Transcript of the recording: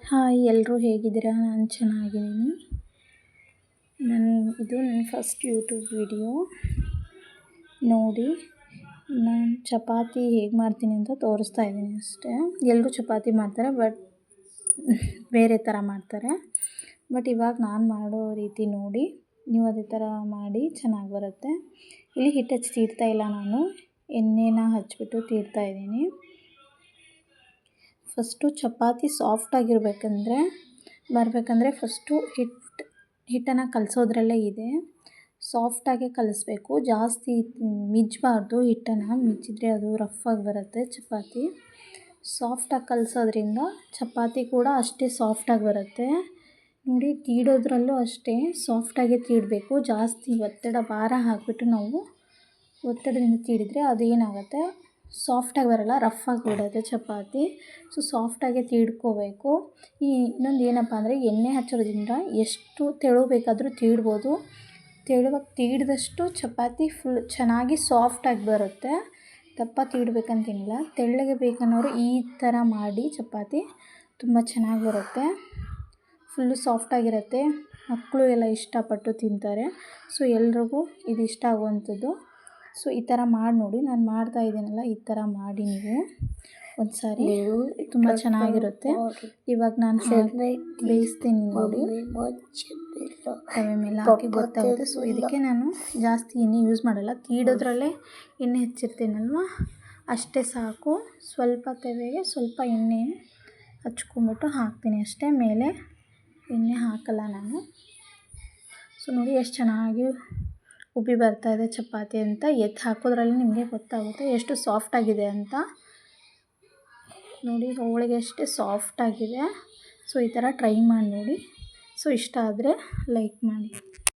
Hi, ಎಲ್ಲರೂ ಹೇಗಿದ್ದೀರಾ? ನಾನು ಚೆನ್ನಾಗಿದ್ದೀನಿ. ಇದು ನನ್ನ ಫಸ್ಟ್ ಯೂಟ್ಯೂಬ್ ವಿಡಿಯೋ. ನೋಡಿ, ನಾನು ಚಪಾತಿ ಹೇಗೆ ಮಾಡ್ತೀನಿ ಅಂತ ತೋರಿಸ್ತಾ ಇದ್ದೀನಿ ಅಷ್ಟೇ. ಎಲ್ಲರೂ ಚಪಾತಿ ಮಾಡ್ತಾರೆ, ಬಟ್ ಬೇರೆ ಥರ ಮಾಡ್ತಾರೆ. ಬಟ್ ಇವಾಗ ನಾನು ಮಾಡೋ ರೀತಿ ನೋಡಿ ನೀವು ಅದೇ ಥರ ಮಾಡಿ ಚೆನ್ನಾಗಿ ಬರುತ್ತೆ. ಇಲ್ಲಿ ಹಿಟ್ಟು ಹಚ್ಚಿ ತೀಡ್ತಾ ಇಲ್ಲ, ನಾನು ಎಣ್ಣೆನ ಹಚ್ಬಿಟ್ಟು ತೀಡ್ತಾ ಇದ್ದೀನಿ. ಫಸ್ಟು ಚಪಾತಿ ಬರಬೇಕಂದ್ರೆ ಫಸ್ಟು ಹಿಟ್ಟನ್ನು ಕಲಸೋದ್ರಲ್ಲೇ ಇದೆ. ಸಾಫ್ಟಾಗೆ ಕಲಿಸ್ಬೇಕು, ಜಾಸ್ತಿ ಮಿಜ್ಜಬಾರ್ದು. ಹಿಟ್ಟನ್ನು ಮಿಜ್ಜಿದ್ರೆ ಅದು ರಫಾಗಿ ಬರುತ್ತೆ ಚಪಾತಿ. ಸಾಫ್ಟಾಗಿ ಕಲಸೋದ್ರಿಂದ ಚಪಾತಿ ಕೂಡ ಅಷ್ಟೇ ಸಾಫ್ಟಾಗಿ ಬರುತ್ತೆ. ನೋಡಿ, ತೀಡೋದ್ರಲ್ಲೂ ಅಷ್ಟೇ ಸಾಫ್ಟಾಗೆ ತೀಡಬೇಕು. ಜಾಸ್ತಿ ಭಾರ ಹಾಕಿಬಿಟ್ಟು ನಾವು ಒತ್ತಡದಿಂದ ತೀಡಿದರೆ ಅದೇನಾಗುತ್ತೆ, ಸಾಫ್ಟಾಗಿ ಬರೋಲ್ಲ, ರಫಾಗಿ ಬಿಡುತ್ತೆ ಚಪಾತಿ. ಸೊ ಸಾಫ್ಟಾಗೆ ತೀಡ್ಕೋಬೇಕು. ಇನ್ನೊಂದು ಏನಪ್ಪ ಅಂದರೆ, ಎಣ್ಣೆ ಹಚ್ಚೋದ್ರಿಂದ ಎಷ್ಟು ತೆಳು ಬೇಕಾದರೂ ತೀಡ್ಬೋದು. ತೆಳುವಾಗಿ ತೀಡಿದಷ್ಟು ಚಪಾತಿ ಫುಲ್ ಚೆನ್ನಾಗಿ ಸಾಫ್ಟಾಗಿ ಬರುತ್ತೆ. ದಪ್ಪ ತೀಡಬೇಕಂತೇನಿಲ್ಲ, ತೆಳ್ಳಗೆ ಬೇಕನ್ನೋರು ಈ ಥರ ಮಾಡಿ ಚಪಾತಿ ತುಂಬ ಚೆನ್ನಾಗಿ ಬರುತ್ತೆ. ಫುಲ್ಲು ಸಾಫ್ಟಾಗಿರುತ್ತೆ. ಮಕ್ಕಳು ಎಲ್ಲ ಇಷ್ಟಪಟ್ಟು ತಿಂತಾರೆ. ಸೊ ಎಲ್ರಿಗೂ ಇದು ಇಷ್ಟ ಆಗುವಂಥದ್ದು. ಸೊ ಈ ಥರ ಮಾಡಿ ನೋಡಿ, ನಾನು ಮಾಡ್ತಾ ಇದ್ದೀನಲ್ಲ, ಈ ಥರ ಮಾಡಿ ನೀವು ಒಂದು ಸಾರಿ, ತುಂಬ ಚೆನ್ನಾಗಿರುತ್ತೆ. ಇವಾಗ ನಾನು ಬೇಯಿಸ್ತೀನಿ ನೋಡಿ, ತವೆ ಮೇಲೆ ಹಾಕಿ ಗೊತ್ತಾಗುತ್ತೆ. ಸೊ ಇದಕ್ಕೆ ನಾನು ಜಾಸ್ತಿ ಎಣ್ಣೆ ಯೂಸ್ ಮಾಡಲ್ಲ, ತೀಡೋದ್ರಲ್ಲೇ ಎಣ್ಣೆ ಹಚ್ಚಿರ್ತೀನಲ್ವ ಅಷ್ಟೇ ಸಾಕು. ಸ್ವಲ್ಪ ತವೆಗೆ ಸ್ವಲ್ಪ ಎಣ್ಣೆ ಹಚ್ಕೊಂಬಿಟ್ಟು ಹಾಕ್ತೀನಿ ಅಷ್ಟೇ, ಮೇಲೆ ಎಣ್ಣೆ ಹಾಕಲ್ಲ ನಾನು. ಸೊ ನೋಡಿ ಎಷ್ಟು ಚೆನ್ನಾಗಿ ಉಬ್ಬಿ ಬರ್ತಾಯಿದೆ ಚಪಾತಿ ಅಂತ. ಎತ್ತಿ ಹಾಕೋದ್ರಲ್ಲಿ ನಿಮಗೆ ಗೊತ್ತಾಗುತ್ತೆ ಎಷ್ಟು ಸಾಫ್ಟಾಗಿದೆ ಅಂತ. ನೋಡಿ, ಹೋಳಿಗೆ ಅಷ್ಟೇ ಸಾಫ್ಟಾಗಿದೆ. ಸೊ ಈ ಥರ ಟ್ರೈ ಮಾಡಿ ನೋಡಿ. ಸೊ ಇಷ್ಟ ಆದರೆ ಲೈಕ್ ಮಾಡಿ.